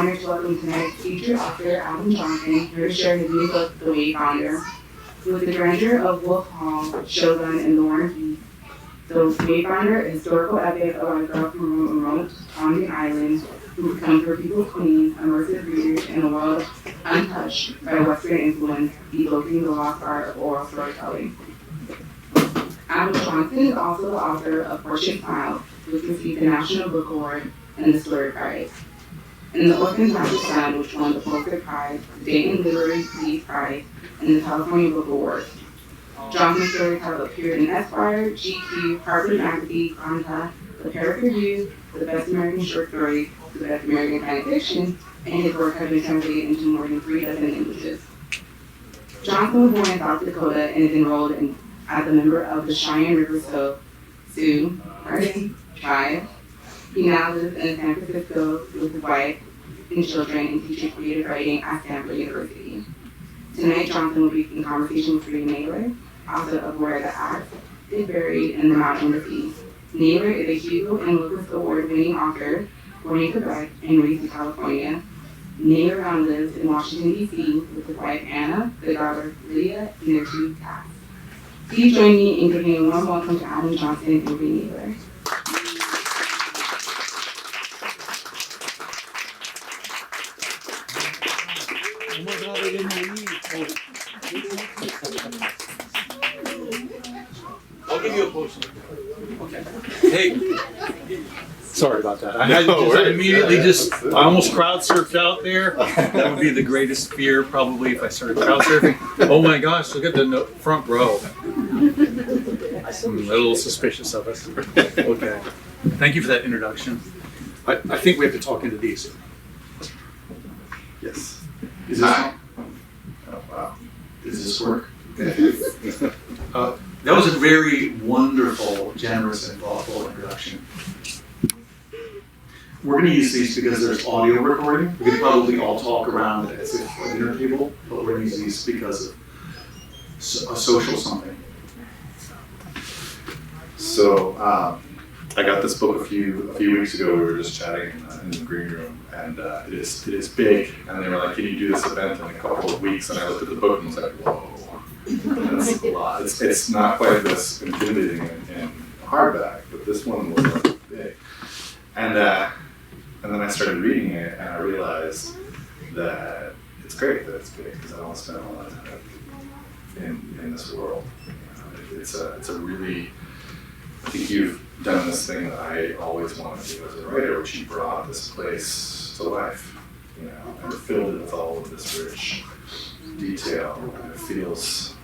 honored to welcome tonight's featured author, Alvin Johnson, here to share his new book, The Wayfinder. With the grandeur of Wolf Hall, Shogun, and the War and Peace, The Wayfinder, a historical epic about a girl from a remote Tongan island who becomes her people's queen, immerses readers in a world untouched by Western influence, evoking the lost art of oral storytelling. Alvin Johnson is also the author of Fortune Smiles, which received the National Book Award and the Story Prize. And The Orphan's Magic Son, which won the Pulitzer Prize, the Dayton Literary Peace Prize, and the California Book Award. Johnson's stories have appeared in Esquire, GQ, Harvard Magazine, Conta, the Paris Review, the Best American Short Stories, the Best American Science Fiction, and his work has been translated into more than 3 dozen languages. Johnson was born in South Dakota and is enrolled as a member of the Cheyenne River Sioux tribe. He now lives in San Francisco with his wife and children and teaches creative writing at Stanford University. Tonight, Johnson will be in conversation with Nayler, author of Where the Axe is Buried in the Mountain of the Sea. Nayler is a Hugo and Locust Award-winning author, born in Quebec and raised in California. Nayler now lives in Washington, D.C. with his wife Anna, their daughter Lydia, and their 2 cats. Please join me in giving a warm welcome to Alvin Johnson and Nayler. I'll give you a potion. Okay. Hey. Sorry about that. I had to just I almost crowd surfed out there. That would be the greatest fear probably if I started crowd surfing. Oh my gosh, look at the front row. I'm a little suspicious of us. Okay. Thank you for that introduction. I think we have to talk into these. Yes. Is this on? Oh, wow. Does this work? That was a very wonderful, generous, and thoughtful introduction. We're going to use these because there's audio recording. We could probably all talk around as if we're at a dinner table, but we're going to use these because of a social something. So, I got this book a few weeks ago. We were just chatting in the green room, and it is big. And they were like, "Can you do this event in a couple of weeks?" And I looked at the book and was like, "Whoa, that's a lot." It's not quite this intimidating in hardback, but this one was like big. And then I started reading it, and I realized that it's great that it's big because I don't spend a lot of time in this world. You know, it's a really, I think you've done this thing that I always wanted to do as a writer, which you brought this place to life, you know, and filled it with all of this rich detail. And it feels,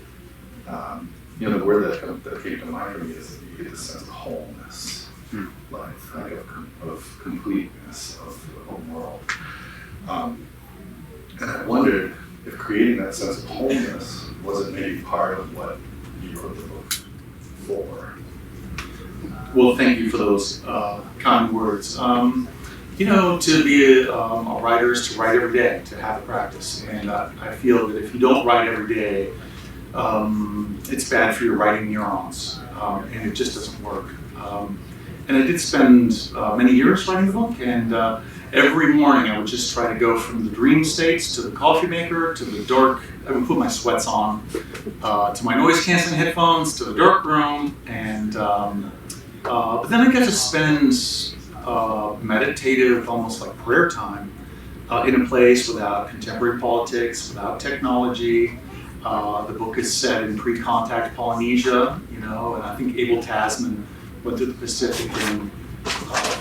you know, the word that came to mind for me is that you get this sense of wholeness. Life, like of completeness of the whole world. And I wondered if creating that sense of wholeness wasn't maybe part of what you wrote the book for. Well, thank you for those kind words. You know, to be a writer is to write every day, to have a practice. And I feel that if you don't write every day, it's bad for your writing neurons, and it just doesn't work. And I did spend many years writing the book, and every morning I would just try to go from the dream states to the coffee maker to the dark. I would put my sweats on, to my noise canceling headphones, to the dark room, and but then I got to spend meditative, almost like prayer time, in a place without contemporary politics, without technology. The book is set in pre-contact Polynesia, you know, and I think Abel Tasman went through the Pacific in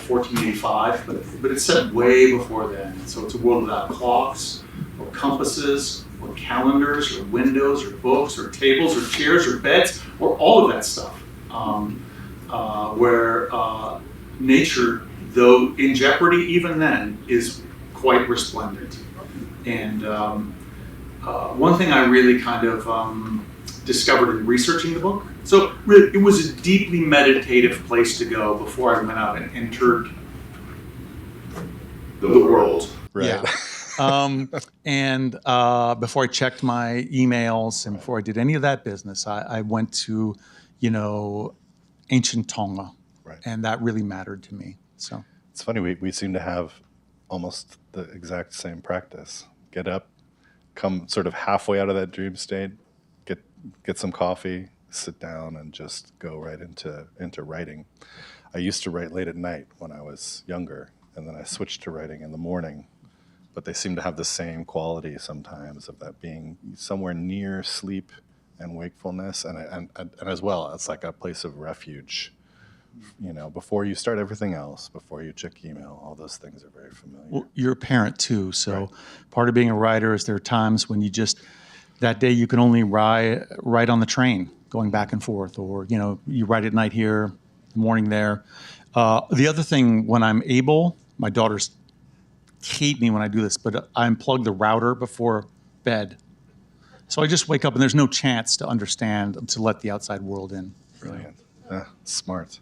1485, but it's set way before then. So it's a world without clocks, or compasses, or calendars, or windows, or books, or tables, or chairs, or beds, or all of that stuff. Where nature, though in jeopardy even then, is quite resplendent. And one thing I really kind of discovered in researching the book, so really, it was a deeply meditative place to go before I went out and entered the world. Right. Yeah. And before I checked my emails and before I did any of that business, I went to, you know, ancient Tonga. Right. And that really mattered to me. So it's funny, we seem to have almost the exact same practice. Get up, come sort of halfway out of that dream state, get some coffee, sit down, and just go right into writing. I used to write late at night when I was younger, and then I switched to writing in the morning. But they seem to have the same quality sometimes of that being somewhere near sleep and wakefulness, and as well, it's like a place of refuge. Before you start everything else, before you check email, all those things are very familiar. Well, you're a parent too, so Right. part of being a writer is there are times when that day you can only write on the train, going back and forth, or you write at night here, the morning there. The other thing, when I'm able, my daughters hate me when I do this, but I unplug the router before bed. So I just wake up and there's no chance to understand, to let the outside world in. Brilliant. Smart.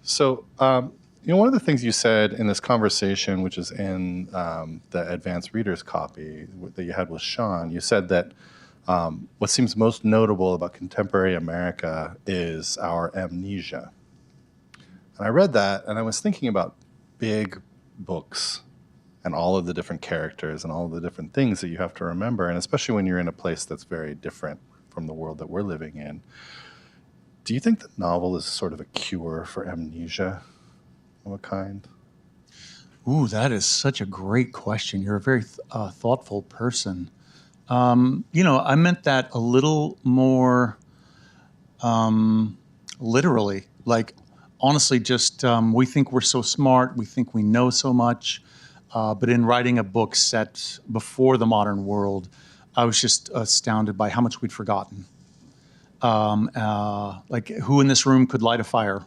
So, one of the things you said in this conversation, which is in the advanced reader's copy that you had with Sean, you said that what seems most notable about contemporary America is our amnesia. And I read that and I was thinking about big books and all of the different characters and all of the different things that you have to remember, and especially when you're in a place that's very different from the world that we're living in. Do you think the novel is sort of a cure for amnesia of a kind? Ooh, that is such a great question. You're a very thoughtful person. I meant that a little more literally. Like, honestly, just we think we're so smart, we think we know so much. But in writing a book set before the modern world, I was just astounded by how much we'd forgotten. Like, who in this room could light a fire,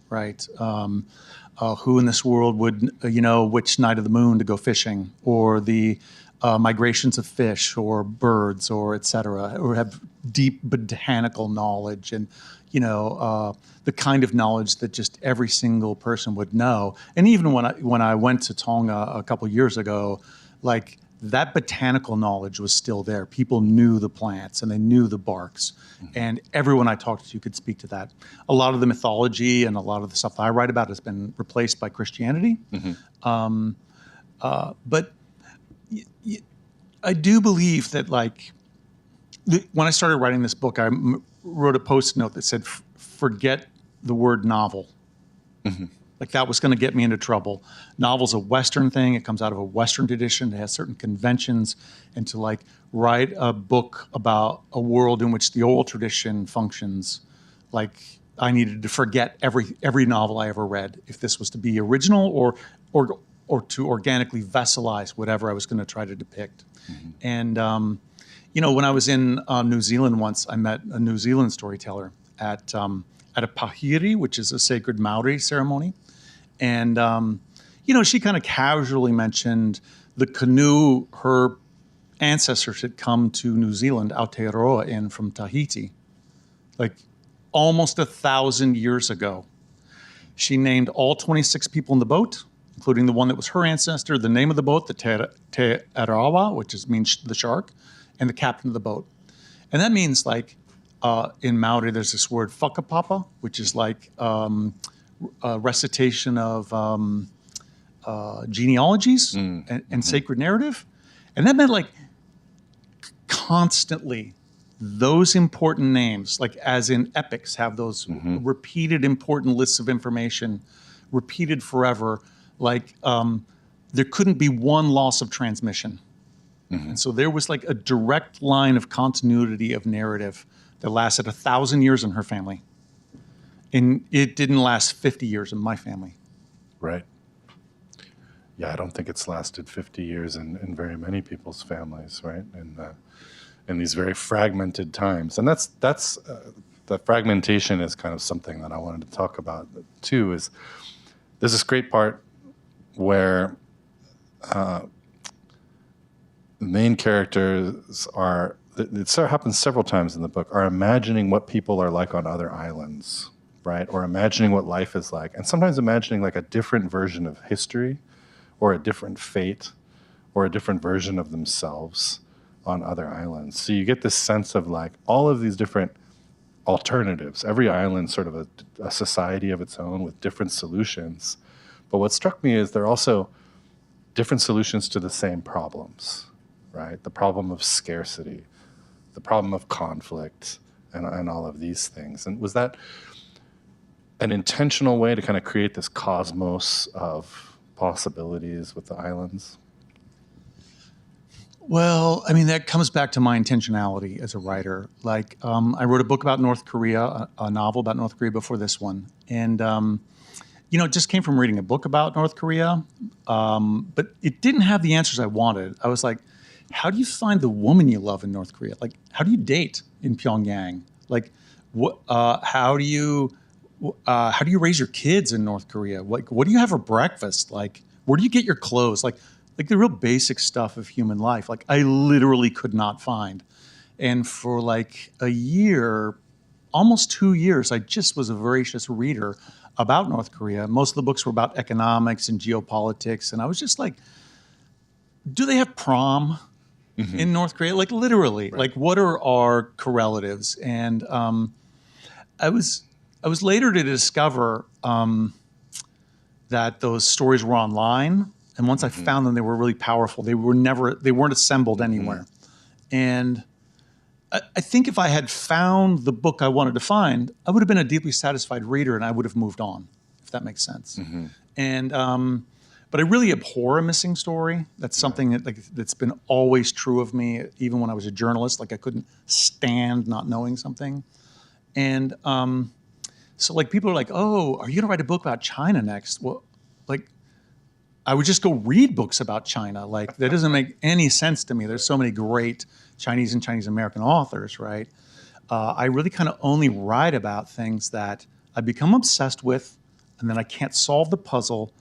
right? Who in this world would, which night of the moon to go fishing, or the migrations of fish or birds, or et cetera, or have deep botanical knowledge and, the kind of knowledge that just every single person would know. And even when I went to Tonga a couple years ago, like, that botanical knowledge was still there. People knew the plants and they knew the barks. Mm-hmm. And everyone I talked to could speak to that. A lot of the mythology and a lot of the stuff I write about has been replaced by Christianity. Mm-hmm. But I do believe that, like, when I started writing this book, I wrote a post note that said, forget the word novel. Mm-hmm. Like, that was going to get me into trouble. Novel's a Western thing. It comes out of a Western tradition. It has certain conventions. And to, like, write a book about a world in which the oral tradition functions, like, I needed to forget every novel I ever read if this was to be original or to organically vesselize whatever I was going to try to depict. Mm-hmm. And, when I was in New Zealand once, I met a New Zealand storyteller at a pahiri, which is a sacred Maori ceremony. And, she kind of casually mentioned the canoe her ancestors had come to New Zealand, Aotearoa, in from Tahiti, like almost 1,000 years ago. She named all 26 people in the boat, including the one that was her ancestor, the name of the boat, the Te Arawa, which means the shark, and the captain of the boat. And that means, like, in Maori, there's this word whakapapa, which is like a recitation of genealogies and sacred narrative. And that meant, like, constantly those important names, like as in epics, have those repeated important lists of information, repeated forever. Like, there couldn't be one loss of transmission. Mm-hmm. And so there was, like, a direct line of continuity of narrative that lasted 1,000 years in her family. And it didn't last 50 years in my family. Right. Yeah, I don't think it's lasted 50 years in very many people's families, right? In these very fragmented times. And that's the fragmentation is kind of something that I wanted to talk about too. Is there's this great part where the main characters are, it happens several times in the book, are imagining what people are like on other islands, right? Or imagining what life is like. And sometimes imagining, like, a different version of history or a different fate or a different version of themselves on other islands. So you get this sense of, like, all of these different alternatives. Every island sort of a society of its own with different solutions. But what struck me is they're also different solutions to the same problems, right? The problem of scarcity, the problem of conflict, and all of these things. And was that an intentional way to kind of create this cosmos of possibilities with the islands? Well, I mean, that comes back to my intentionality as a writer. Like, I wrote a book about North Korea, a novel about North Korea before this one. And, it just came from reading a book about North Korea, but it didn't have the answers I wanted. I was like, how do you find the woman you love in North Korea? Like, how do you date in Pyongyang? Like, how do you raise your kids in North Korea? Like, what do you have for breakfast? Like, where do you get your clothes? Like the real basic stuff of human life. Like, I literally could not find. And for like a year, almost 2 years, I just was a voracious reader about North Korea. Most of the books were about economics and geopolitics. And I was just like, do they have prom in North Korea? Like, literally, like, what are our correlatives? And I was later to discover that those stories were online. And once I found them, they were really powerful. They weren't assembled anywhere. And I think if I had found the book I wanted to find, I would have been a deeply satisfied reader and I would have moved on, if that makes sense. And, but I really abhor a missing story. That's something that's been always true of me, even when I was a journalist. Like, I couldn't stand not knowing something. And so like people are like, oh, are you gonna write a book about China next? Well, like, I would just go read books about China. Like, that doesn't make any sense to me. There's so many great Chinese and Chinese American authors, right? I really kind of only write about things that I become obsessed with, and then I can't solve the puzzle,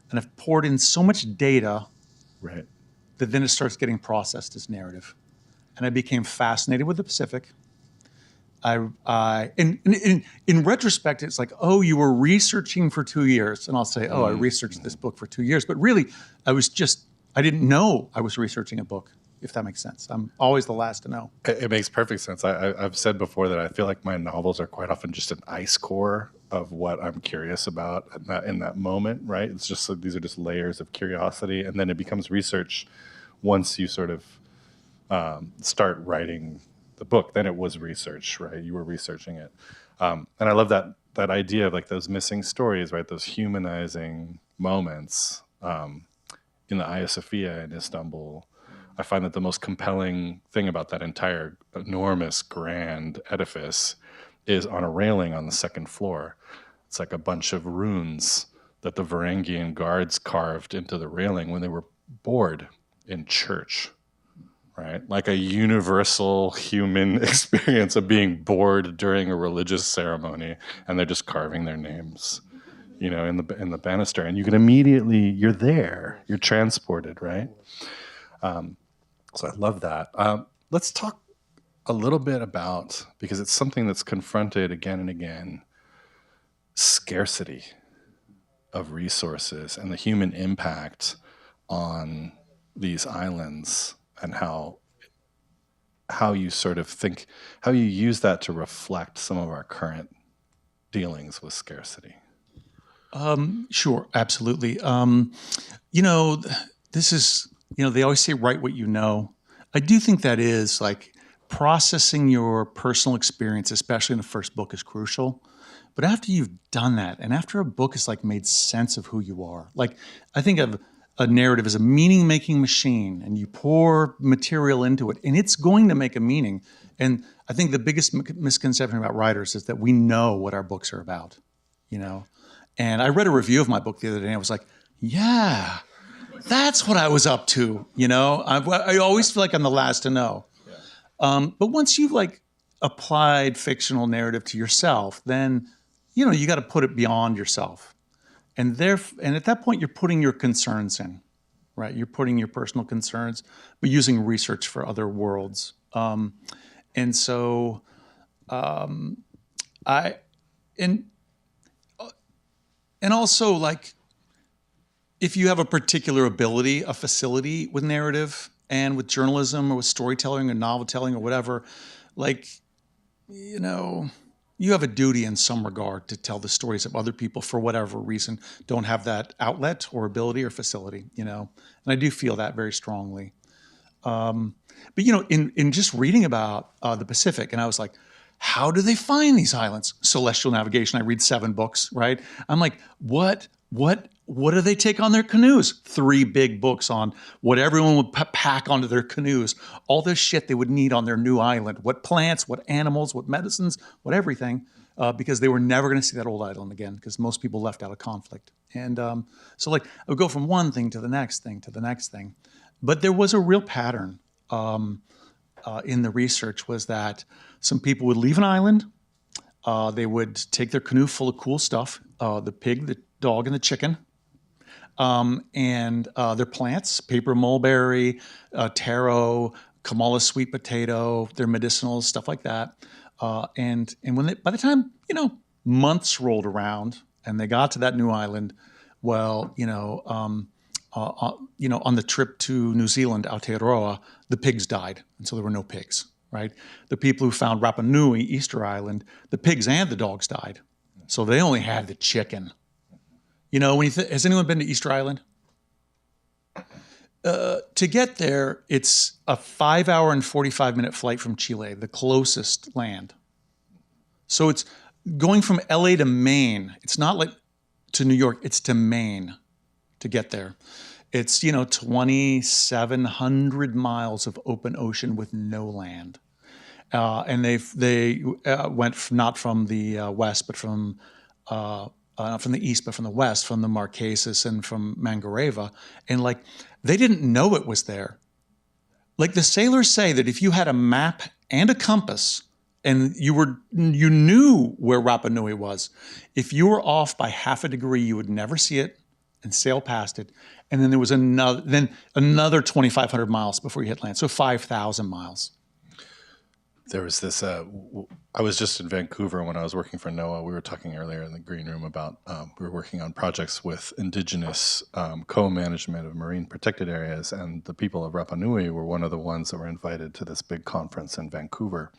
and I've poured in so much data Right. that then it starts getting processed as narrative. And I became fascinated with the Pacific. In retrospect, it's like, oh, you were researching for 2 years. And I'll say, oh, I researched this book for 2 years. But really, I didn't know I was researching a book, if that makes sense. I'm always the last to know. It makes perfect sense. I've said before that I feel like my novels are quite often just an ice core of what I'm curious about in that moment, right? It's just like, these are just layers of curiosity. And then it becomes research once you sort of start writing the book. Then it was research, right? You were researching it. And I love that idea of like those missing stories, right? Those humanizing moments in the Hagia Sophia in Istanbul. I find that the most compelling thing about that entire enormous grand edifice is on a railing on the second floor. It's like a bunch of runes that the Varangian guards carved into the railing when they were bored in church. Right? Like a universal human experience of being bored during a religious ceremony, and they're just carving their names, in the banister, and you can immediately, you're there, you're transported, right? So I love that. Let's talk a little bit about, because it's something that's confronted again and again, scarcity of resources and the human impact on these islands. And how you sort of think, how you use that to reflect some of our current dealings with scarcity. Sure, absolutely. This is, they always say write what you know. I do think that is like processing your personal experience, especially in the first book, is crucial. But after you've done that, and after a book has like made sense of who you are, like I think of a narrative is a meaning-making machine, and you pour material into it, and it's going to make a meaning. And I think the biggest misconception about writers is that we know what our books are about, And I read a review of my book the other day, and I was like, yeah, that's what I was up to, I always feel like I'm the last to know. Yeah. But once you've like applied fictional narrative to yourself, then, you got to put it beyond yourself. And at that point, you're putting your concerns in, right? You're putting your personal concerns, but using research for other worlds. And so, and also like, if you have a particular ability, a facility with narrative and with journalism or with storytelling or novel telling or whatever, like, you have a duty in some regard to tell the stories of other people for whatever reason don't have that outlet or ability or facility, you know. And I do feel that very strongly. But you know, in just reading about the Pacific, and I was like, how do they find these islands? Celestial navigation. I read 7 books, right? I'm like, what do they take on their canoes? 3 big books on what everyone would pack onto their canoes, all this shit they would need on their new island, what plants, what animals, what medicines, what everything, because they were never going to see that old island again, because most people left out of conflict. And so like, I would go from one thing to the next thing to the next thing. But there was a real pattern in the research, was that some people would leave an island, they would take their canoe full of cool stuff, the pig, the dog, and the chicken, and their plants, paper mulberry, taro, Kamala sweet potato, their medicinals, stuff like that. And when they, by the time, you know, months rolled around and they got to that new island, well, you know, on the trip to New Zealand, Aotearoa, the pigs died, and so there were no pigs, right? The people who found Rapa Nui, Easter Island, the pigs and the dogs died, so they only had the chicken. You know, when you has anyone been to Easter Island? To get there, it's a 5-hour and 45-minute flight from Chile, the closest land. So it's going from LA to Maine. It's not like to New York, it's to Maine to get there. It's, you know, 2,700 miles of open ocean with no land. And they went not from the west, but from the east, but from the west, from the Marquesas and from Mangareva. And like, they didn't know it was there. Like the sailors say that if you had a map and a compass and you knew where Rapa Nui was, if you were off by half a degree, you would never see it and sail past it. And then there was another 2,500 miles before you hit land. So 5,000 miles. There was this, I was just in Vancouver when I was working for NOAA. We were talking earlier in the green room about, we were working on projects with indigenous co-management of marine protected areas. And the people of Rapa Nui were one of the ones that were invited to this big conference in Vancouver,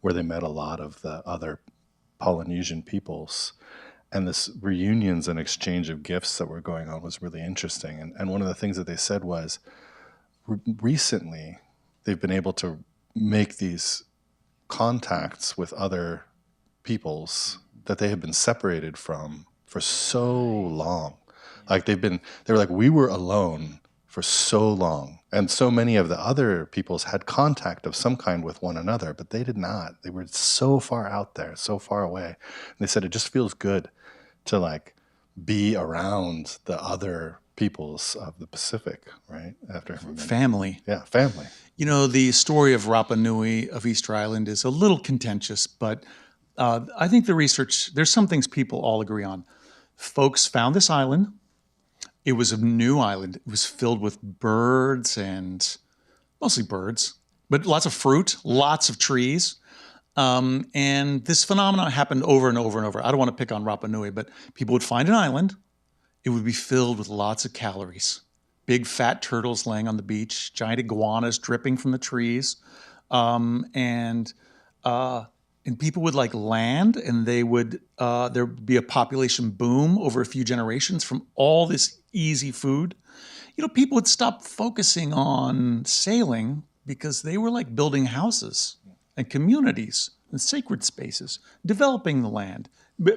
where they met a lot of the other Polynesian peoples. And this reunions and exchange of gifts that were going on was really interesting. And one of the things that they said was, recently, they've been able to make these contacts with other peoples that they have been separated from for so long. Like they were like, we were alone for so long. And so many of the other peoples had contact of some kind with one another, but they did not. They were so far out there, so far away. And they said, it just feels good to like be around the other peoples of the Pacific, right? After family. Yeah, family. You know, the story of Rapa Nui of Easter Island is a little contentious, but I think the research, there's some things people all agree on. Folks found this island. It was a new island. It was filled with birds, and mostly birds, but lots of fruit, lots of trees. And this phenomenon happened over and over and over. I don't want to pick on Rapa Nui, but people would find an island. It would be filled with lots of calories. Big fat turtles laying on the beach, giant iguanas dripping from the trees. And people would like land, and they would, there would be a population boom over a few generations from all this easy food. You know, people would stop focusing on sailing because they were like building houses and communities and sacred spaces, developing the land,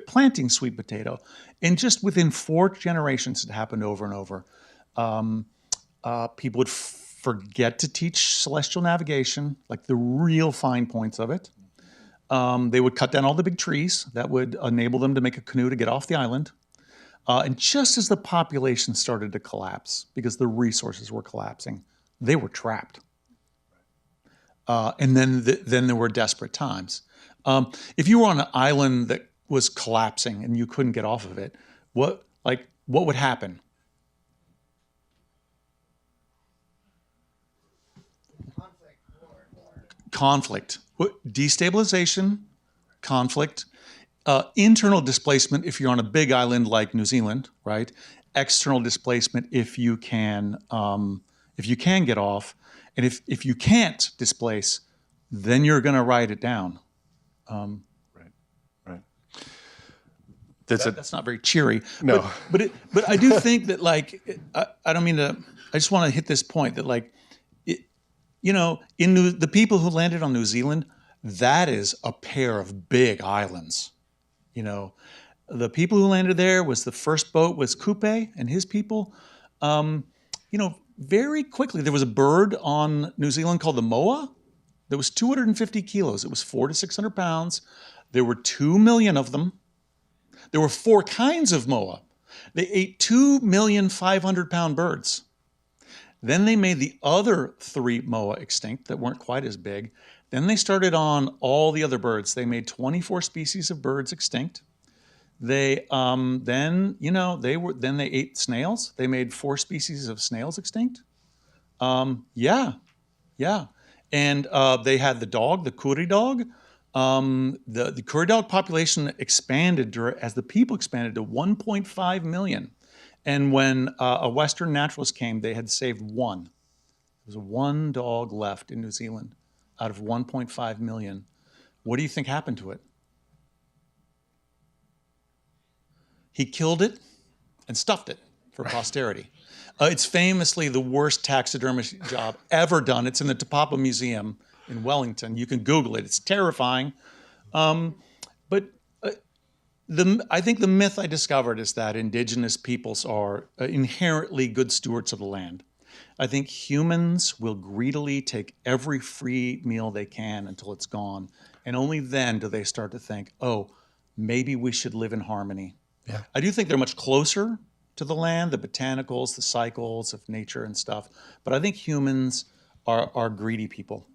planting sweet potato. And just within 4 generations, it happened over and over. People would forget to teach celestial navigation, like the real fine points of it. They would cut down all the big trees that would enable them to make a canoe to get off the island. And just as the population started to collapse, because the resources were collapsing, they were trapped. And then there were desperate times. If you were on an island that was collapsing and you couldn't get off of it, what would happen? Conflict. Destabilization, conflict, internal displacement if you're on a big island like New Zealand, right? External displacement if you can get off, and if you can't displace, then you're going to write it down. Right. That's not very cheery. No. But I do think that, like, I don't mean to. I just want to hit this point that, like, the people who landed on New Zealand, that is a pair of big islands. The people who landed there was the first boat was Kupe and his people. Very quickly there was a bird on New Zealand called the moa. That was 250 kilos. It was 400 to 600 pounds. There were 2 million of them. There were 4 kinds of moa. They ate 2,500,000-pound birds. Then they made the other 3 moa extinct that weren't quite as big. Then they started on all the other birds. They made 24 species of birds extinct. They then they ate snails. They made 4 species of snails extinct. Yeah. And they had the dog, the Kōrero dog. The Kōrero dog population expanded as the people expanded to 1.5 million. And when a Western naturalist came, they had saved 1. There was 1 dog left in New Zealand out of 1.5 million. What do you think happened to it? He killed it and stuffed it for posterity. It's famously the worst taxidermy job ever done. It's in the Te Papa Museum in Wellington. You can Google it. It's terrifying. But I think the myth I discovered is that indigenous peoples are inherently good stewards of the land. I think humans will greedily take every free meal they can until it's gone. And only then do they start to think, oh, maybe we should live in harmony. Yeah. I do think they're much closer to the land, the botanicals, the cycles of nature and stuff. But I think humans are greedy people.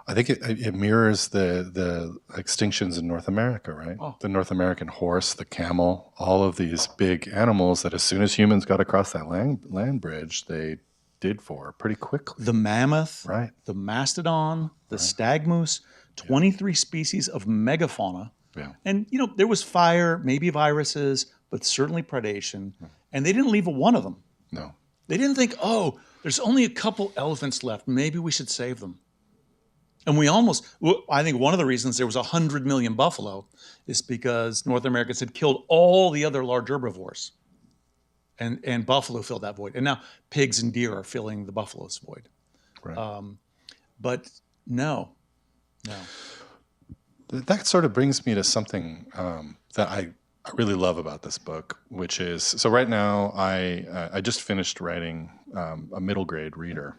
I think it mirrors the extinctions in North America, right? Oh. The North American horse, the camel, all of these big animals that as soon as humans got across that land bridge, they did for pretty quickly. The mammoth, Right. the mastodon, the stag moose, 23 species of megafauna. Yeah. And, there was fire, maybe viruses, but certainly predation. And they didn't leave one of them. No. They didn't think, oh, there's only a couple elephants left. Maybe we should save them. And I think one of the reasons there was 100 million buffalo is because North Americans had killed all the other large herbivores. And buffalo filled that void. And now pigs and deer are filling the buffalo's void. Right. But no. That sort of brings me to something that I really love about this book, which is, so right now I just finished writing a middle grade reader.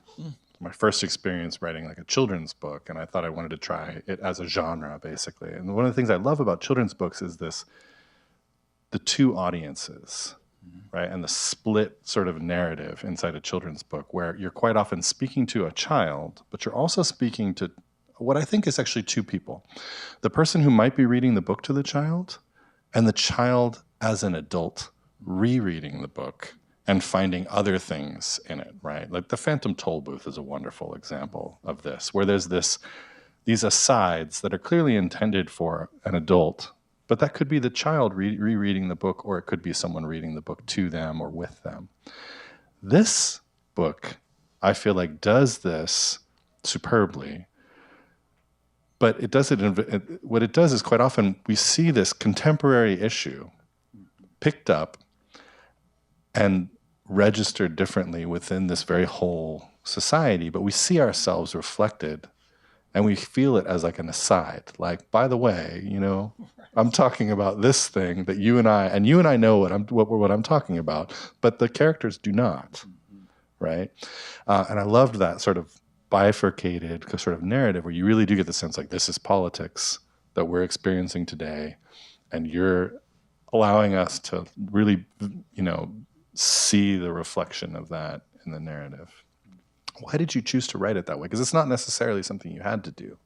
My first experience writing like a children's book, and I thought I wanted to try it as a genre, basically. And one of the things I love about children's books is the 2 audiences, right? And the split sort of narrative inside a children's book where you're quite often speaking to a child, but you're also speaking to what I think is actually 2 people. The person who might be reading the book to the child, and the child as an adult rereading the book and finding other things in it, right? Like the Phantom Toll Booth is a wonderful example of this, where there's these asides that are clearly intended for an adult, but that could be the child rereading the book, or it could be someone reading the book to them or with them. This book, I feel like, does this superbly, but it does what it does is quite often we see this contemporary issue picked up and registered differently within this very whole society, but we see ourselves reflected and we feel it as like an aside. Like, by the way, I'm talking about this thing that you and I know what I'm talking about, but the characters do not, right? And I loved that sort of bifurcated sort of narrative where you really do get the sense like this is politics that we're experiencing today, and you're allowing us to really, see the reflection of that in the narrative. Why did you choose to write it that way? Because it's not necessarily something you had to do.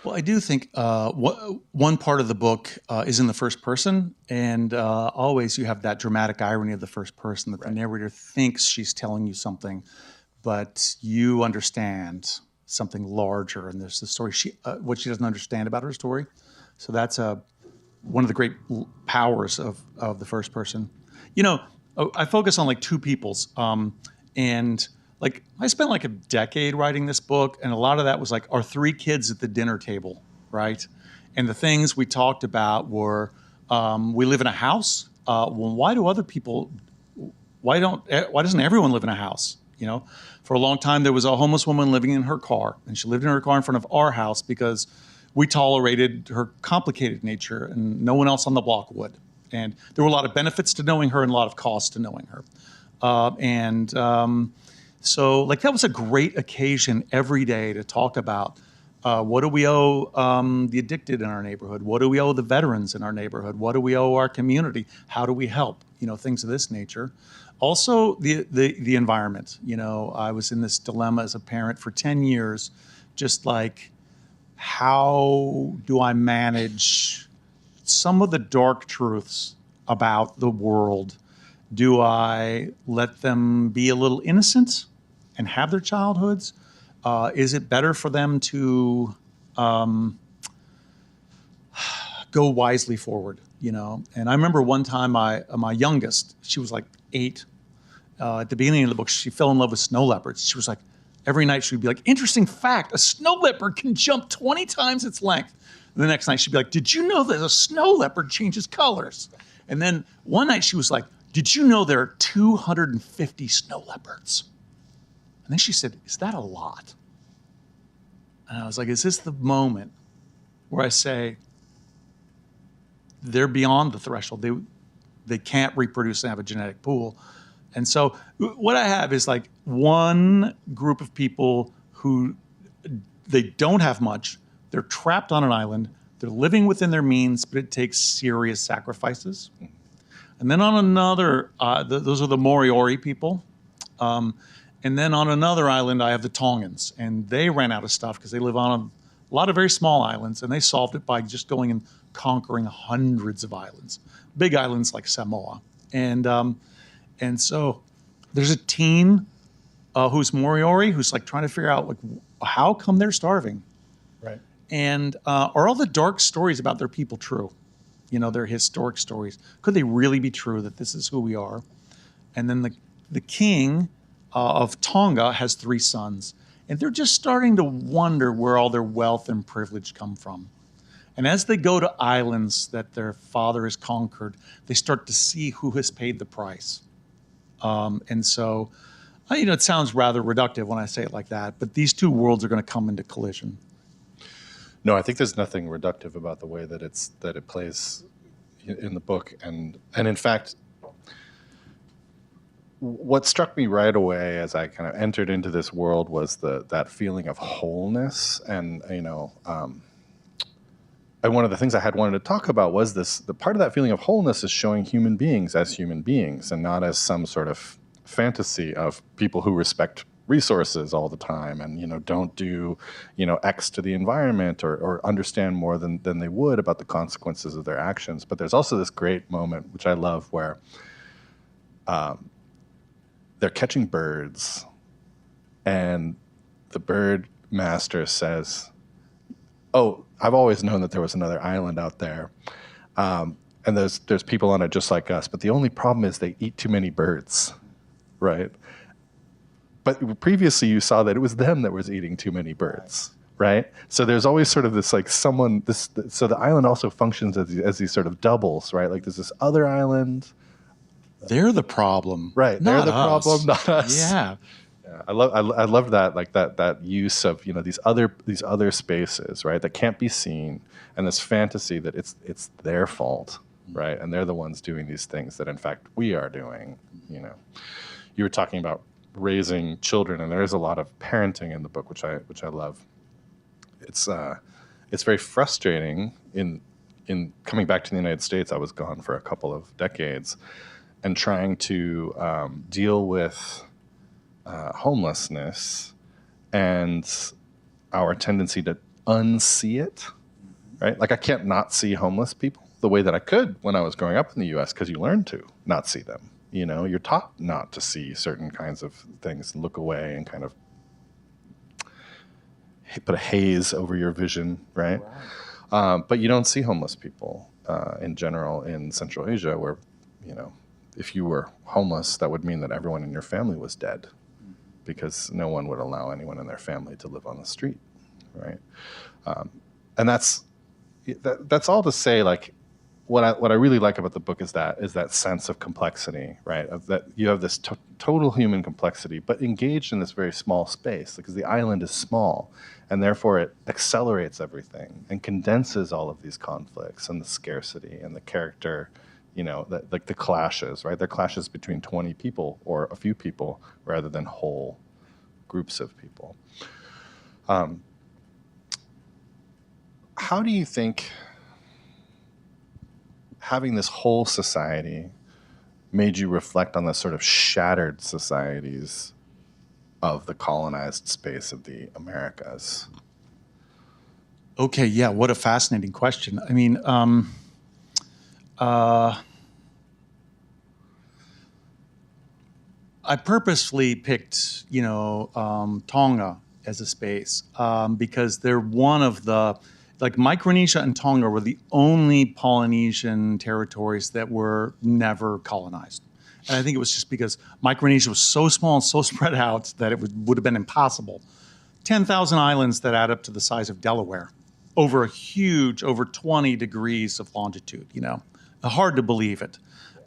Well, I do think one part of the book is in the first person, and always you have that dramatic irony of the first person that the narrator thinks she's telling you something, but you understand something larger, and there's the story what she doesn't understand about her story. So that's one of the great powers of the first person. I focus on like 2 peoples, and like I spent like a decade writing this book, and a lot of that was like our 3 kids at the dinner table, right? And the things we talked about were We live in a house. Well, why doesn't everyone live in a house? You know, for a long time there was a homeless woman living in her car, and she lived in her car in front of our house because we tolerated her complicated nature, and no one else on the block would. And there were a lot of benefits to knowing her and a lot of costs to knowing her. So like that was a great occasion every day to talk about what do we owe the addicted in our neighborhood? What do we owe the veterans in our neighborhood? What do we owe our community? How do we help? You know, things of this nature. Also, the environment. You know, I was in this dilemma as a parent for 10 years, just like, how do I manage some of the dark truths about the world? Do I let them be a little innocent and have their childhoods? Is it better for them to go wisely forward, you know? And I remember one time my youngest, she was like 8. At the beginning of the book, she fell in love with snow leopards. She was like, every night she would be like, interesting fact, a snow leopard can jump 20 times its length. And the next night she'd be like, did you know that a snow leopard changes colors? And then one night she was like, did you know there are 250 snow leopards? And then she said, is that a lot? And I was like, is this the moment where I say, they're beyond the threshold. They can't reproduce and have a genetic pool. And so what I have is like one group of people who they don't have much. They're trapped on an island. They're living within their means, but it takes serious sacrifices. And then on another, those are the Moriori people. And then on another island, I have the Tongans. And they ran out of stuff because they live on a lot of very small islands. And they solved it by just going and conquering hundreds of islands. Big islands like Samoa. And so there's a teen who's Moriori who's like trying to figure out like how come they're starving, Right. and are all the dark stories about their people true? You know, their historic stories. Could they really be true that this is who we are? And then the king of Tonga has 3 sons, and they're just starting to wonder where all their wealth and privilege come from. And as they go to islands that their father has conquered, they start to see who has paid the price. And so, you know, it sounds rather reductive when I say it like that, but these 2 worlds are going to come into collision. No, I think there's nothing reductive about the way that it plays in the book, and in fact, what struck me right away as I kind of entered into this world was that feeling of wholeness, and you know, and one of the things I had wanted to talk about was the part of that feeling of wholeness is showing human beings as human beings and not as some sort of fantasy of people who respect resources all the time and, you know, don't do, you know, X to the environment or understand more than they would about the consequences of their actions. But there's also this great moment, which I love, where they're catching birds and the bird master says, oh, I've always known that there was another island out there. And there's people on it just like us. But the only problem is they eat too many birds, right? But previously you saw that it was them that was eating too many birds, right? So there's always sort of this like so the island also functions as these sort of doubles, right? Like there's this other island. They're the problem. Right. They're the problem, not us. Yeah. Yeah, I love that, like that use of, you know, these other spaces, right, that can't be seen, and this fantasy that it's their fault, right, and they're the ones doing these things that in fact we are doing. You know, you were talking about raising children, and there is a lot of parenting in the book, which I love. It's very frustrating in coming back to the United States. I was gone for a couple of decades, and trying to deal with homelessness and our tendency to unsee it, right? Like I can't not see homeless people the way that I could when I was growing up in the U.S. because you learn to not see them. You know, you're taught not to see certain kinds of things and look away and kind of put a haze over your vision, right? But you don't see homeless people in general in Central Asia, where, you know, if you were homeless, that would mean that everyone in your family was dead, because no one would allow anyone in their family to live on the street, right? And that's all to say, like, what I really like about the book is that sense of complexity, right? Of that you have this total human complexity, but engaged in this very small space because the island is small, and therefore it accelerates everything and condenses all of these conflicts and the scarcity and the character, like the clashes, right? They're clashes between 20 people or a few people rather than whole groups of people. How do you think having this whole society made you reflect on the sort of shattered societies of the colonized space of the Americas? Okay, yeah, what a fascinating question. I mean, I purposefully picked, Tonga as a space because they're one of the, like Micronesia and Tonga were the only Polynesian territories that were never colonized. And I think it was just because Micronesia was so small and so spread out that it would have been impossible. 10,000 islands that add up to the size of Delaware over 20 degrees of longitude, hard to believe it.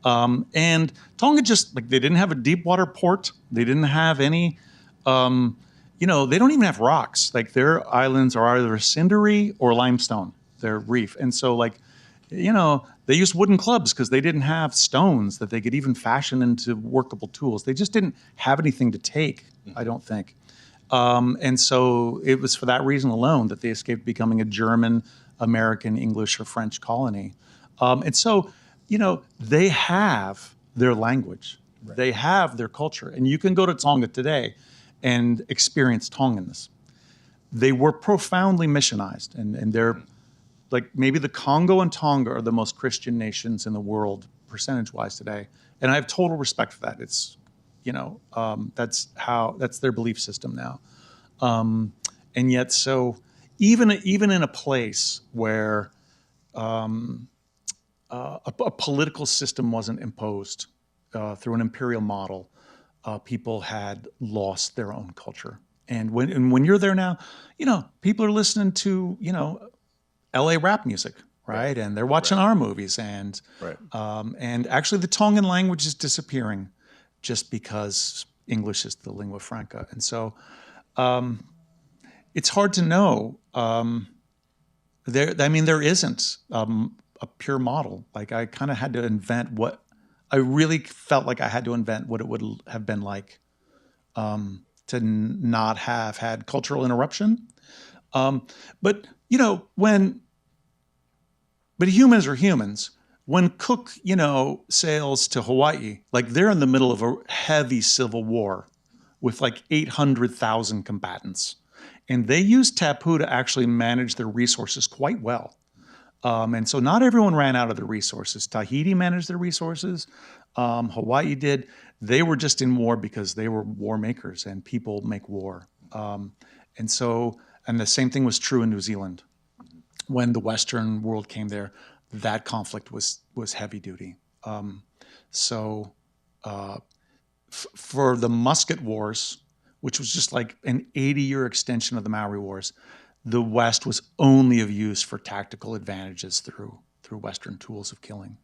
And Tonga just, like, they didn't have a deep water port. They didn't have any, they don't even have rocks. Like, their islands are either cindery or limestone, their reef. And so, they used wooden clubs because they didn't have stones that they could even fashion into workable tools. They just didn't have anything to take, I don't think. And so it was for that reason alone that they escaped becoming a German, American, English, or French colony. And so, they have their language. Right. They have their culture. And you can go to Tonga today and experience Tonganness. They were profoundly missionized, and they're like, maybe the Congo and Tonga are the most Christian nations in the world percentage-wise today, and I have total respect for that. It's, that's their belief system now, and yet so even in a place where a political system wasn't imposed through an imperial model. People had lost their own culture. And when you're there now, people are listening to, LA rap music, right? And they're watching our movies. And and actually the Tongan language is disappearing just because English is the lingua franca. And so it's hard to know. There isn't a pure model. Like, I kind of had to invent I really felt like I had to invent what it would have been like to not have had cultural interruption. But humans are humans. When Cook, sails to Hawaii, like, they're in the middle of a heavy civil war with like 800,000 combatants. And they used tapu to actually manage their resources quite well. And so not everyone ran out of the resources. Tahiti managed their resources. Hawaii did. They were just in war because they were war makers, and people make war. And the same thing was true in New Zealand. When the Western world came there, that conflict was heavy duty. For the Musket Wars, which was just like an 80-year extension of the Maori Wars, the West was only of use for tactical advantages through Western tools of killing.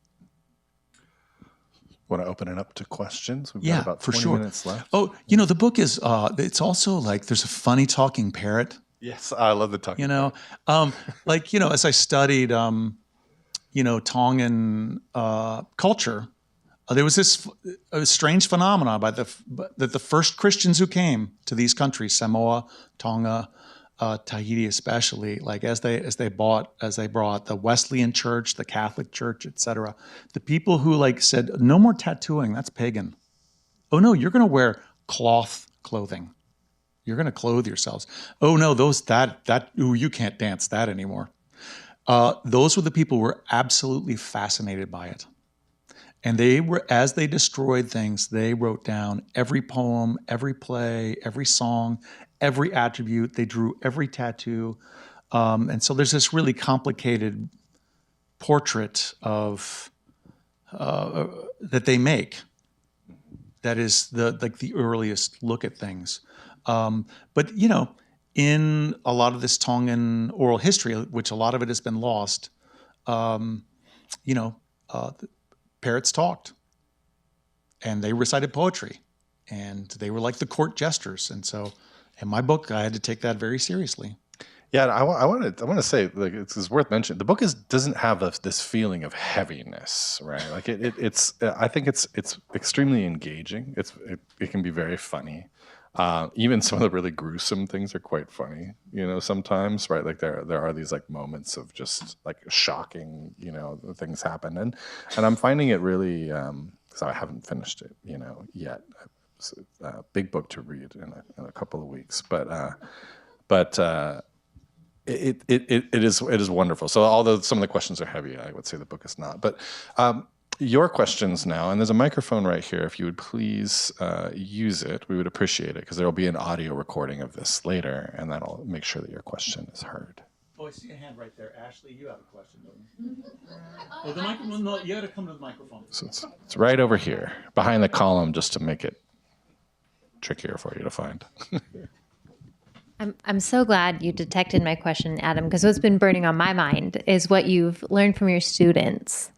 Want to open it up to questions? We've got about 20 minutes left. Oh, the book is, it's also like, there's a funny talking parrot. Yes, I love the talking parrot. As I studied, Tongan culture, there was this strange phenomena that the first Christians who came to these countries, Samoa, Tonga, Tahiti especially, like as they brought the Wesleyan Church, the Catholic Church, etc. The people who said, no more tattooing, that's pagan. Oh no, you're going to wear cloth clothing. You're going to clothe yourselves. Oh no, you can't dance that anymore. Those were the people who were absolutely fascinated by it. And as they destroyed things, they wrote down every poem, every play, every song, every attribute. They drew every tattoo. And so there's this really complicated portrait of that they make. That is the earliest look at things. But in a lot of this Tongan oral history, which a lot of it has been lost, the parrots talked, and they recited poetry, and they were like the court jesters. And so, in my book, I had to take that very seriously. Yeah, I want to say, like, it's worth mentioning. The book doesn't have this feeling of heaviness, right? Like it's I think it's extremely engaging. It can be very funny. Even some of the really gruesome things are quite funny, sometimes, right? Like there are these like moments of just like shocking, things happen, and I'm finding it really, because I haven't finished it, yet. It's a big book to read in a couple of weeks, but it is wonderful. So although some of the questions are heavy, I would say the book is not. But your questions now, and there's a microphone right here. If you would please use it, we would appreciate it, because there will be an audio recording of this later, and that'll make sure that your question is heard. Oh, I see a hand right there. Ashley, you have a question, don't you? Oh, the microphone. No, you got to come to the microphone. So it's right over here, behind the column, just to make it trickier for you to find. I'm so glad you detected my question, Adam, because what's been burning on my mind is what you've learned from your students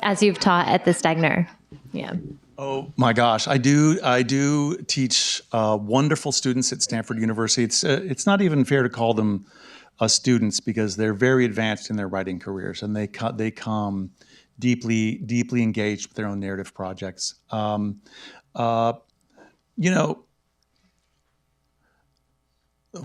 as you've taught at the Stegner. Yeah. Oh my gosh, I do teach wonderful students at Stanford University. It's not even fair to call them students, because they're very advanced in their writing careers, and they come deeply engaged with their own narrative projects.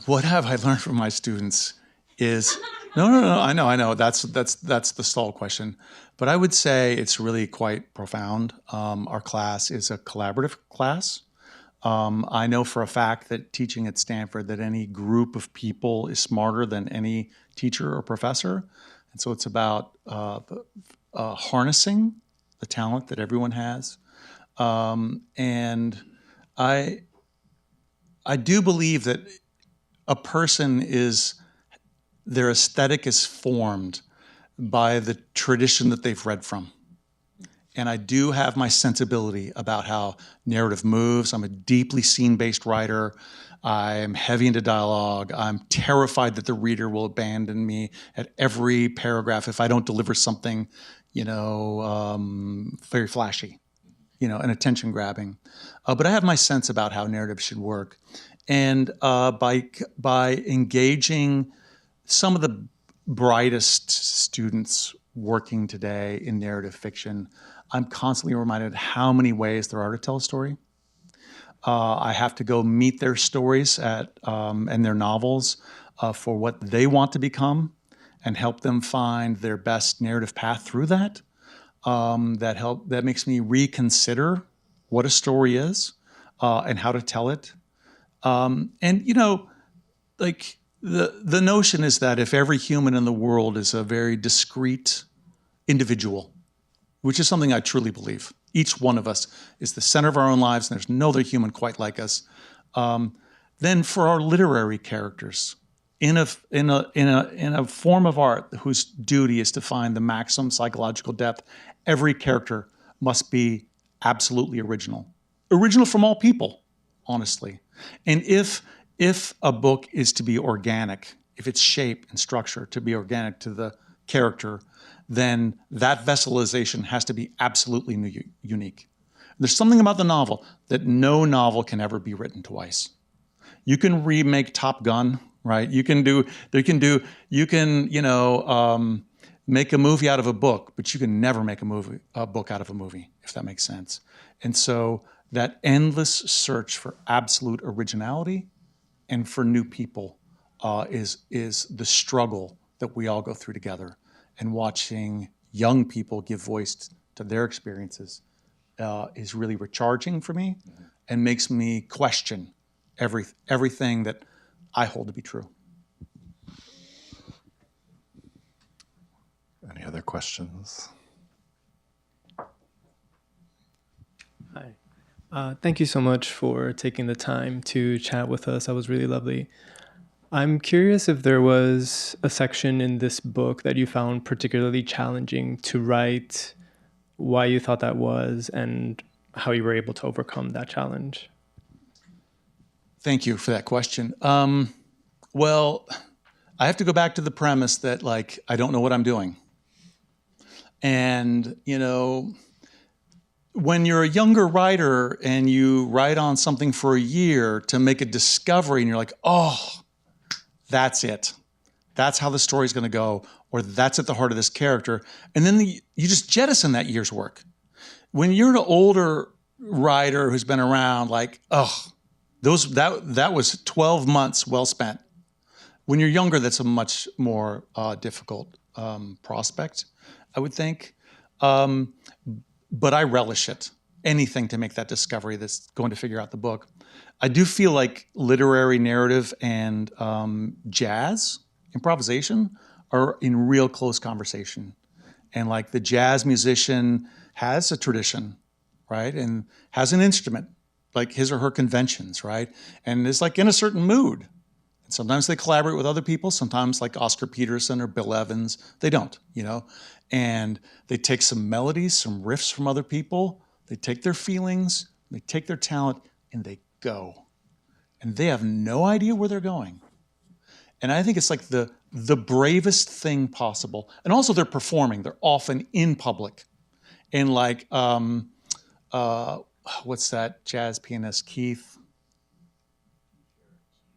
What have I learned from my students is no. I know. That's the stall question, but I would say it's really quite profound. Our class is a collaborative class. I know for a fact that teaching at Stanford, that any group of people is smarter than any teacher or professor, and so it's about harnessing the talent that everyone has, and I do believe that a person their aesthetic is formed by the tradition that they've read from. And I do have my sensibility about how narrative moves. I'm a deeply scene-based writer. I'm heavy into dialogue. I'm terrified that the reader will abandon me at every paragraph if I don't deliver something, very flashy, and attention-grabbing. But I have my sense about how narrative should work. And by engaging some of the brightest students working today in narrative fiction, I'm constantly reminded how many ways there are to tell a story. I have to go meet their stories and their novels for what they want to become, and help them find their best narrative path through that. That makes me reconsider what a story is and how to tell it. Like the notion is that if every human in the world is a very discrete individual, which is something I truly believe, each one of us is the center of our own lives, and there's no other human quite like us, then for our literary characters, in a form of art whose duty is to find the maximum psychological depth, every character must be absolutely original from all people, honestly. And if a book is to be organic, if its shape and structure to be organic to the character, then that vesselization has to be absolutely unique. There's something about the novel that no novel can ever be written twice. You can remake Top Gun, right? You can make a movie out of a book, but you can never make a book out of a movie, if that makes sense. And so that endless search for absolute originality and for new people is the struggle that we all go through together. And watching young people give voice to their experiences is really recharging for me, and makes me question everything that I hold to be true. Any other questions? Hi. Thank you so much for taking the time to chat with us. That was really lovely. I'm curious if there was a section in this book that you found particularly challenging to write, why you thought that was, and how you were able to overcome that challenge. Thank you for that question. Well, I have to go back to the premise that, I don't know what I'm doing. And, when you're a younger writer and you write on something for a year to make a discovery and you're like, oh, that's it. That's how the story's going to go, or that's at the heart of this character. And then you just jettison that year's work. When you're an older writer who's been around, like, oh, that was 12 months well spent. When you're younger, that's a much more difficult prospect, I would think. But I relish it. Anything to make that discovery that's going to figure out the book. I do feel like literary narrative and jazz, improvisation, are in real close conversation. And like the jazz musician has a tradition, right? And has an instrument, like his or her conventions, right? And is like in a certain mood. And sometimes they collaborate with other people. Sometimes like Oscar Peterson or Bill Evans, they don't, And they take some melodies, some riffs from other people. They take their feelings, they take their talent, and they go. And they have no idea where they're going. And I think it's like the bravest thing possible. And also they're performing. They're often in public. And like, what's that jazz pianist, Keith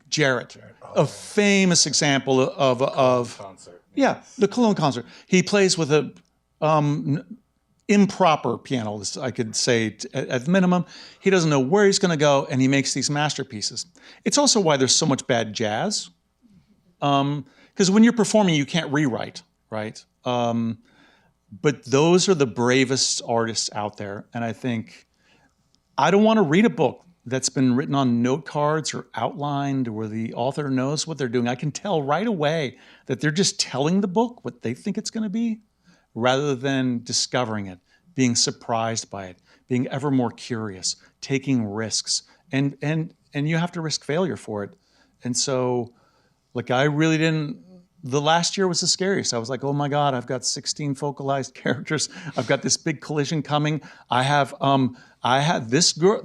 Jarrett, a famous example of concert. Yeah, the Cologne concert. He plays with a improper piano, I could say at minimum. He doesn't know where he's going to go, and he makes these masterpieces. It's also why there's so much bad jazz, because when you're performing, you can't rewrite, right? But those are the bravest artists out there, and I think I don't want to read a book that's been written on note cards or outlined where the author knows what they're doing. I can tell right away that they're just telling the book what they think it's going to be rather than discovering it, being surprised by it, being ever more curious, taking risks. And you have to risk failure for it. And so, like, I really didn't, the last year was the scariest. I was like, oh my God, I've got 16 focalized characters. I've got this big collision coming. I had this girl,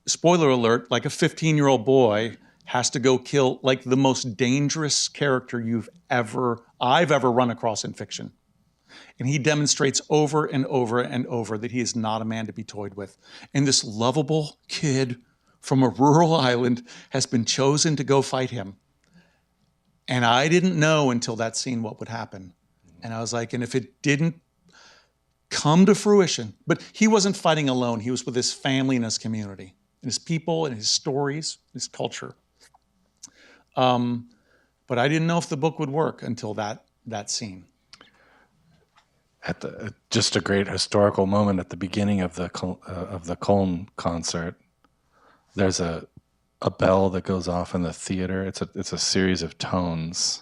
spoiler alert, like a 15-year-old boy has to go kill like the most dangerous character I've ever run across in fiction. And he demonstrates over and over and over that he is not a man to be toyed with. And this lovable kid from a rural island has been chosen to go fight him. And I didn't know until that scene what would happen. And I was like, and if it didn't come to fruition, but he wasn't fighting alone. He was with his family and his community, and his people and his stories, his culture. But I didn't know if the book would work until that scene. Just a great historical moment at the beginning of the Köln concert. There's a bell that goes off in the theater. It's a series of tones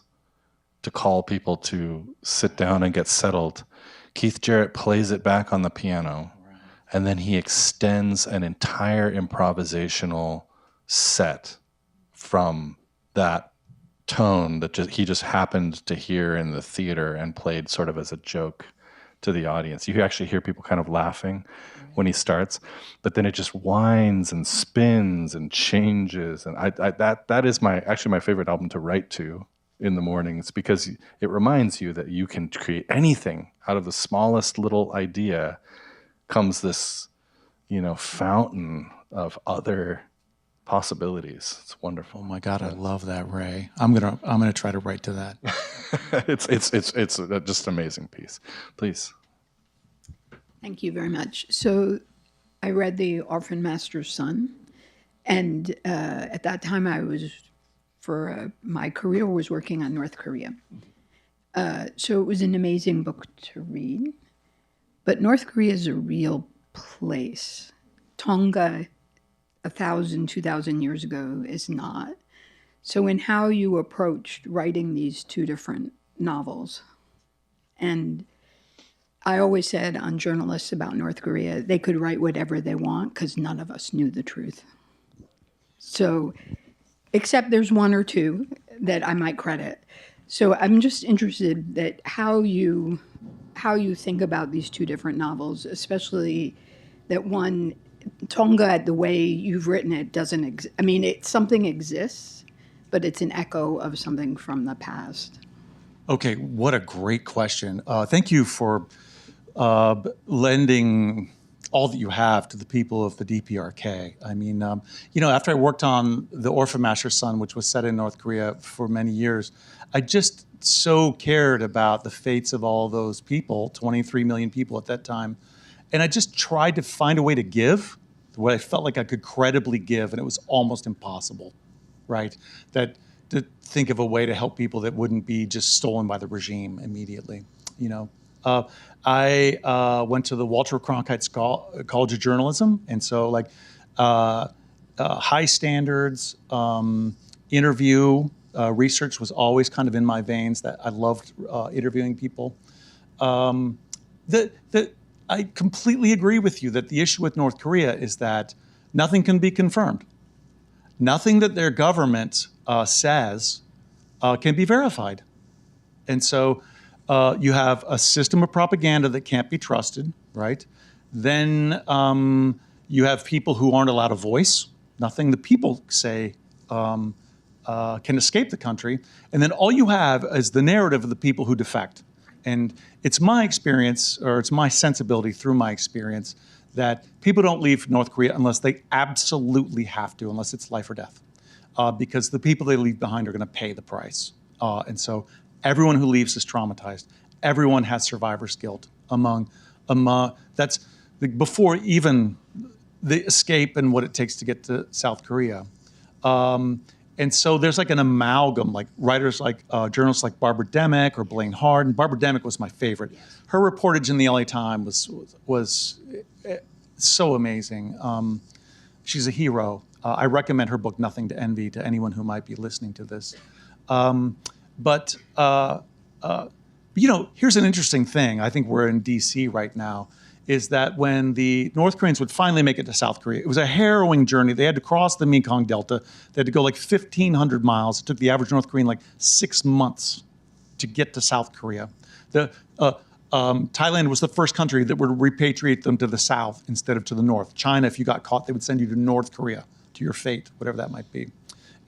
to call people to sit down and get settled. Keith Jarrett plays it back on the piano, and then he extends an entire improvisational set from that tone that he just happened to hear in the theater and played sort of as a joke to the audience. You actually hear people kind of laughing when he starts, but then it just winds and spins and changes. And that is my favorite album to write to in the mornings, because it reminds you that you can create anything out of the smallest little idea. Comes this, fountain of other possibilities. It's wonderful. Oh my God, I love that, Ray. I'm gonna try to write to that. It's just an amazing piece. Please. Thank you very much. So I read The Orphan Master's Son, and at that time I was, my career was working on North Korea. So it was an amazing book to read. But North Korea is a real place. Tonga, 1,000, 2,000 years ago, is not. So in how you approached writing these two different novels, and I always said on journalists about North Korea, they could write whatever they want because none of us knew the truth. So, except there's one or two that I might credit. So I'm just interested that how you think about these two different novels, especially that one, Tonga, the way you've written it doesn't something exists, but it's an echo of something from the past. Okay, what a great question. Thank you for lending all that you have to the people of the DPRK. I mean, after I worked on The Orphan Master's Son, which was set in North Korea for many years, I just so cared about the fates of all those people, 23 million people at that time. And I just tried to find a way to give what I felt like I could credibly give, and it was almost impossible, right? To think of a way to help people that wouldn't be just stolen by the regime immediately, I went to the Walter Cronkite College of Journalism, and so high standards, interview research was always kind of in my veins. That I loved interviewing people. I completely agree with you that the issue with North Korea is that nothing can be confirmed. Nothing that their government says can be verified. And so you have a system of propaganda that can't be trusted, right? Then you have people who aren't allowed a voice. Nothing the people say can escape the country. And then all you have is the narrative of the people who defect. And it's my experience, or it's my sensibility through my experience, that people don't leave North Korea unless they absolutely have to, unless it's life or death. Because the people they leave behind are going to pay the price. And so everyone who leaves is traumatized. Everyone has survivor's guilt that's before even the escape and what it takes to get to South Korea. And so there's like an amalgam, like writers like journalists like Barbara Demick or Blaine Harden. Barbara Demick was my favorite. Her reportage in the LA Times was so amazing. She's a hero. I recommend her book, Nothing to Envy, to anyone who might be listening to this. But here's an interesting thing. I think we're in DC right now, is that when the North Koreans would finally make it to South Korea, it was a harrowing journey. They had to cross the Mekong Delta. They had to go like 1,500 miles. It took the average North Korean like 6 months to get to South Korea. Thailand was the first country that would repatriate them to the south instead of to the north. China, if you got caught, they would send you to North Korea, to your fate, whatever that might be.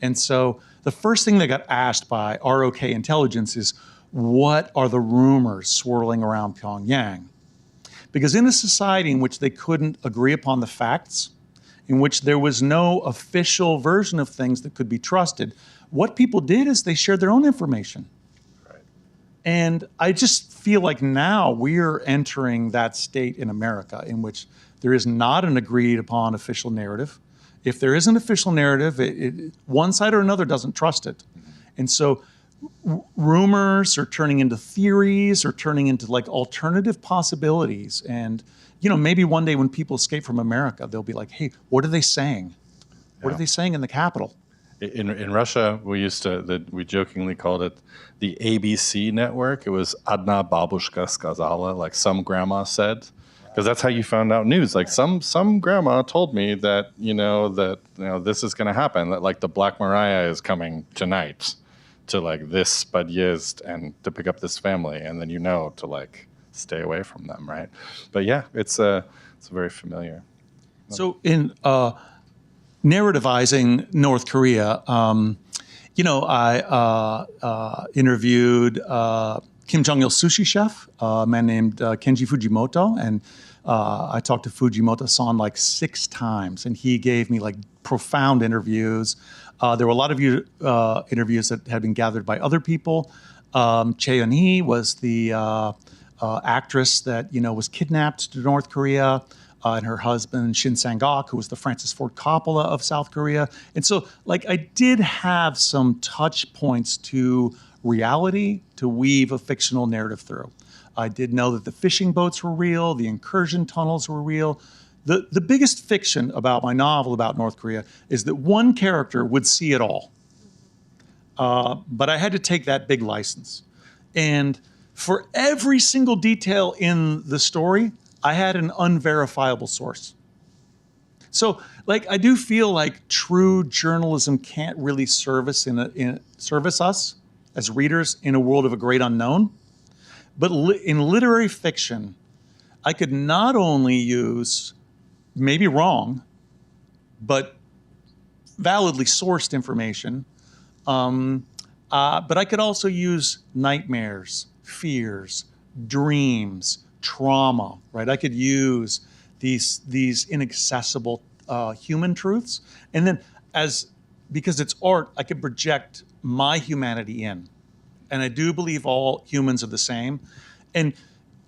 And so the first thing they got asked by ROK intelligence is, what are the rumors swirling around Pyongyang? Because in a society in which they couldn't agree upon the facts, in which there was no official version of things that could be trusted, what people did is they shared their own information. Right. And I just feel like now we're entering that state in America in which there is not an agreed upon official narrative. If there is an official narrative, one side or another doesn't trust it. And so rumors are turning into theories or turning into like alternative possibilities. And, maybe one day when people escape from America, they'll be like, hey, what are they saying? What are they saying in the Capitol? In Russia, we jokingly called it the ABC network. It was Adna Babushka Skazala, like some grandma said. Because that's how you found out news. Like some grandma told me that, this is going to happen, that like the Black Mariah is coming tonight to like this Podjezd and to pick up this family, and then to like stay away from them, right? But yeah, it's very familiar. So in narrativizing North Korea, I interviewed Kim Jong-il's sushi chef, a man named Kenji Fujimoto, and I talked to Fujimoto-san like 6 times, and he gave me like profound interviews. There were a lot of interviews that had been gathered by other people. Chae Eun-hee was the actress that was kidnapped to North Korea, and her husband Shin Sang-ok, who was the Francis Ford Coppola of South Korea. And so, like, I did have some touch points to reality to weave a fictional narrative through. I did know that the fishing boats were real, the incursion tunnels were real. The biggest fiction about my novel about North Korea is that one character would see it all. But I had to take that big license. And for every single detail in the story, I had an unverifiable source. So, like, I do feel like true journalism can't really service us as readers in a world of a great unknown. But in literary fiction, I could not only use, maybe wrong, but validly sourced information. But I could also use nightmares, fears, dreams, trauma, right? I could use these inaccessible human truths. And then because it's art, I could project my humanity in. And I do believe all humans are the same. And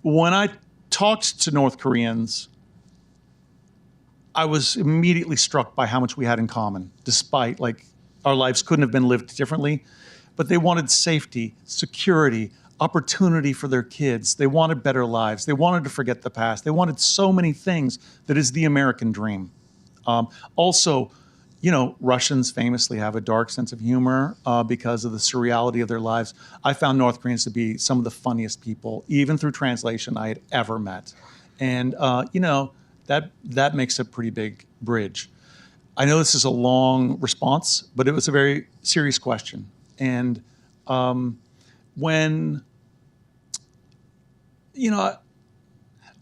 when I talked to North Koreans, I was immediately struck by how much we had in common, despite our lives couldn't have been lived differently. But they wanted safety, security, opportunity for their kids. They wanted better lives. They wanted to forget the past. They wanted so many things that is the American dream. Also, Russians famously have a dark sense of humor because of the surreality of their lives. I found North Koreans to be some of the funniest people, even through translation, I had ever met. And, that makes a pretty big bridge. I know this is a long response, but it was a very serious question. And when,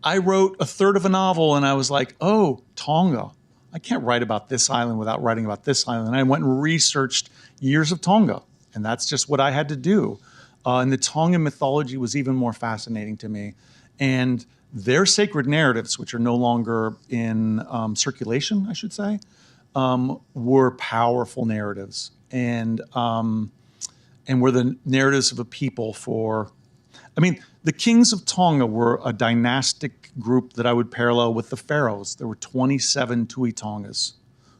I wrote a third of a novel and I was like, oh, Tonga. I can't write about this island without writing about this island. And I went and researched years of Tonga, and that's just what I had to do. And the Tongan mythology was even more fascinating to me. And their sacred narratives, which are no longer in circulation, I should say, were powerful narratives, and were the narratives of a people the kings of Tonga were a dynastic group that I would parallel with the pharaohs. There were 27 Tu'i Tongas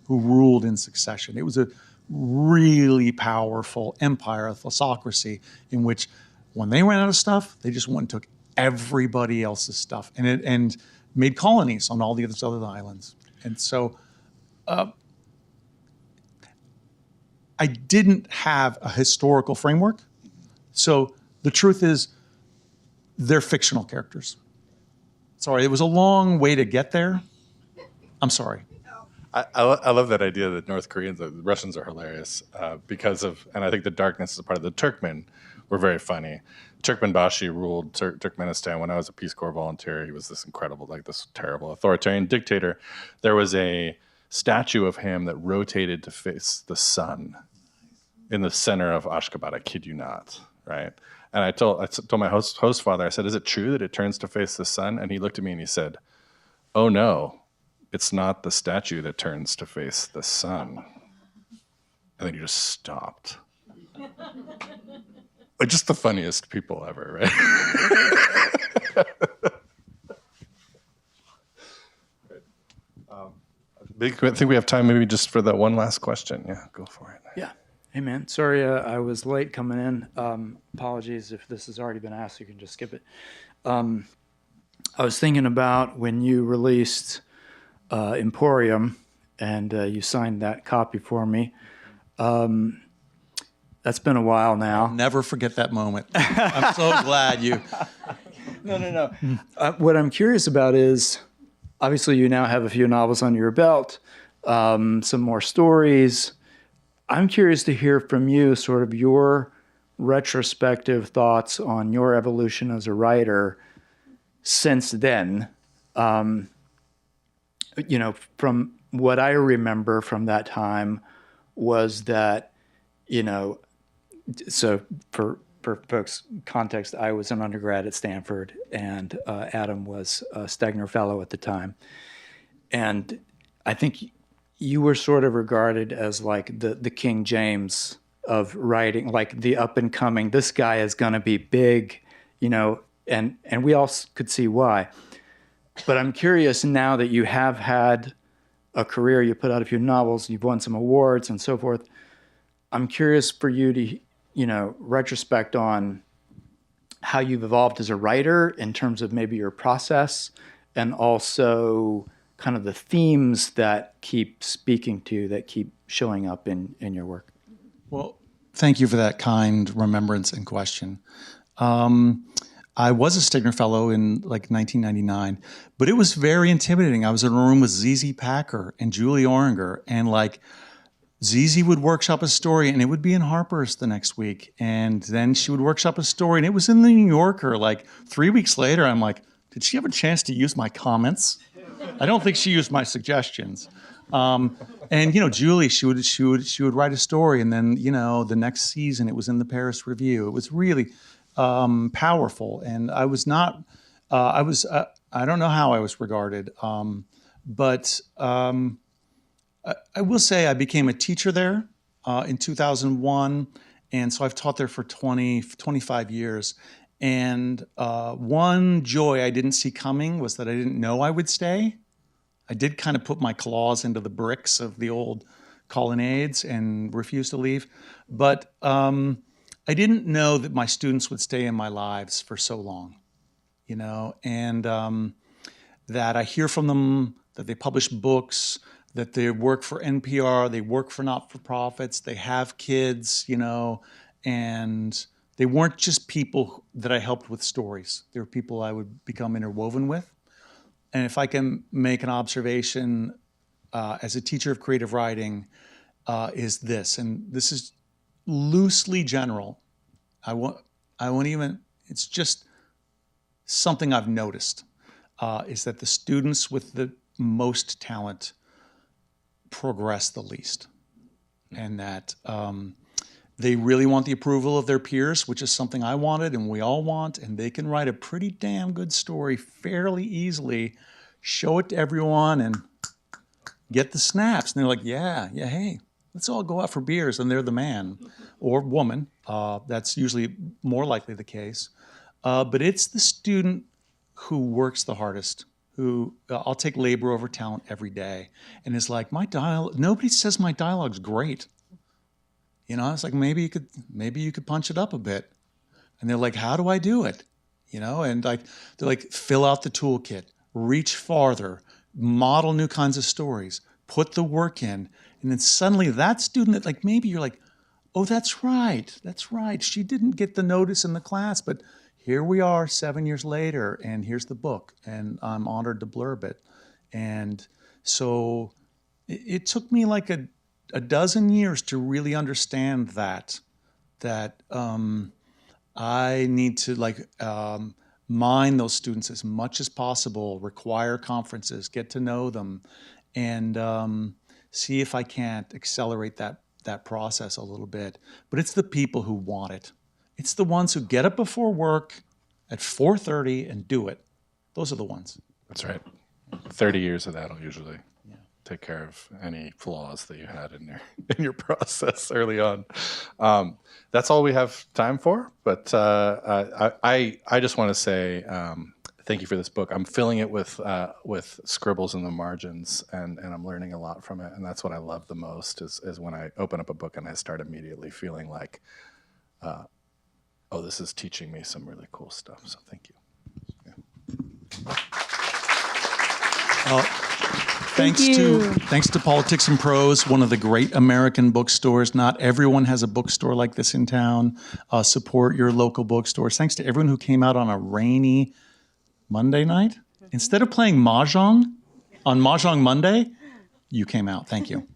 who ruled in succession. It was a really powerful empire, a thalassocracy, in which when they ran out of stuff, they just went and took everybody else's stuff and made colonies on all the other islands. And so I didn't have a historical framework. So the truth is, they're fictional characters. Sorry, it was a long way to get there. I'm sorry. I love that idea that North Koreans, the Russians are hilarious because of, and I think the darkness is a part of the Turkmen were very funny. Turkmenbashi ruled Turkmenistan when I was a Peace Corps volunteer. He was this incredible, this terrible authoritarian dictator. There was a statue of him that rotated to face the sun in the center of Ashgabat. I kid you not, right? And I told my host father, I said, is it true that it turns to face the sun? And he looked at me and he said, oh no, it's not the statue that turns to face the sun. And then he just stopped. Just the funniest people ever, right? I think we have time maybe just for that one last question. Yeah, go for it. Yeah. Hey, man. Sorry I was late coming in. Apologies if this has already been asked. You can just skip it. I was thinking about when you released Emporium and you signed that copy for me. That's been a while now. I'll never forget that moment. I'm so glad you... No. What I'm curious about is, obviously you now have a few novels under your belt, some more stories. I'm curious to hear from you sort of your retrospective thoughts on your evolution as a writer since then. From what I remember from that time was that, so for folks' context, I was an undergrad at Stanford, and Adam was a Stegner Fellow at the time. And I think you were sort of regarded as the King James of writing, the up and coming, this guy is going to be big, and we all could see why. But I'm curious now that you have had a career, you put out a few novels, you've won some awards and so forth. I'm curious for you to, retrospect on how you've evolved as a writer in terms of maybe your process and also kind of the themes that keep speaking to you, that keep showing up in your work. Well, thank you for that kind remembrance and question. I was a Stegner Fellow in 1999, but it was very intimidating. I was in a room with ZZ Packer and Julie Oringer, and ZZ would workshop a story and it would be in Harper's the next week. And then she would workshop a story and it was in the New Yorker. 3 weeks later, I'm like, did she have a chance to use my comments? I don't think she used my suggestions. And Julie, she would write a story, and then the next season it was in the Paris Review. It was really powerful, and I was not. I don't know how I was regarded, but I will say I became a teacher there in 2001, and so I've taught there for 25 years. And one joy I didn't see coming was that I didn't know I would stay. I did kind of put my claws into the bricks of the old colonnades and refuse to leave. But I didn't know that my students would stay in my lives for so long, and that I hear from them that they publish books, that they work for NPR, they work for not-for-profits, they have kids, and they weren't just people that I helped with stories. They were people I would become interwoven with. And if I can make an observation as a teacher of creative writing, is this, and this is loosely general. I won't even, it's just something I've noticed, is that the students with the most talent progress the least. And that they really want the approval of their peers, which is something I wanted and we all want, and they can write a pretty damn good story fairly easily, show it to everyone, and get the snaps. And they're like, yeah, hey, let's all go out for beers, and they're the man or woman. That's usually more likely the case. But it's the student who works the hardest, who I'll take labor over talent every day, and is like, nobody says my dialogue's great. It's like, maybe you could punch it up a bit. And they're like, how do I do it? And they're like, fill out the toolkit, reach farther, model new kinds of stories, put the work in. And then suddenly that student, maybe you're like, oh, that's right. She didn't get the notice in the class, but here we are 7 years later, and here's the book, and I'm honored to blurb it. And so it took me like a dozen years to really understand that I need to mine those students as much as possible, require conferences, get to know them, and see if I can't accelerate that process a little bit. But it's the people who want it. It's the ones who get up before work at 4:30 and do it. Those are the ones. That's right. 30 years of that will usually take care of any flaws that you had in your process early on. That's all we have time for. But I just want to say thank you for this book. I'm filling it with scribbles in the margins, and I'm learning a lot from it. And that's what I love the most is when I open up a book and I start immediately feeling like, oh, this is teaching me some really cool stuff. So thank you. Thanks to Politics and Prose, one of the great American bookstores. Not everyone has a bookstore like this in town. Support your local bookstores. Thanks to everyone who came out on a rainy Monday night. Instead of playing Mahjong on Mahjong Monday, you came out. Thank you.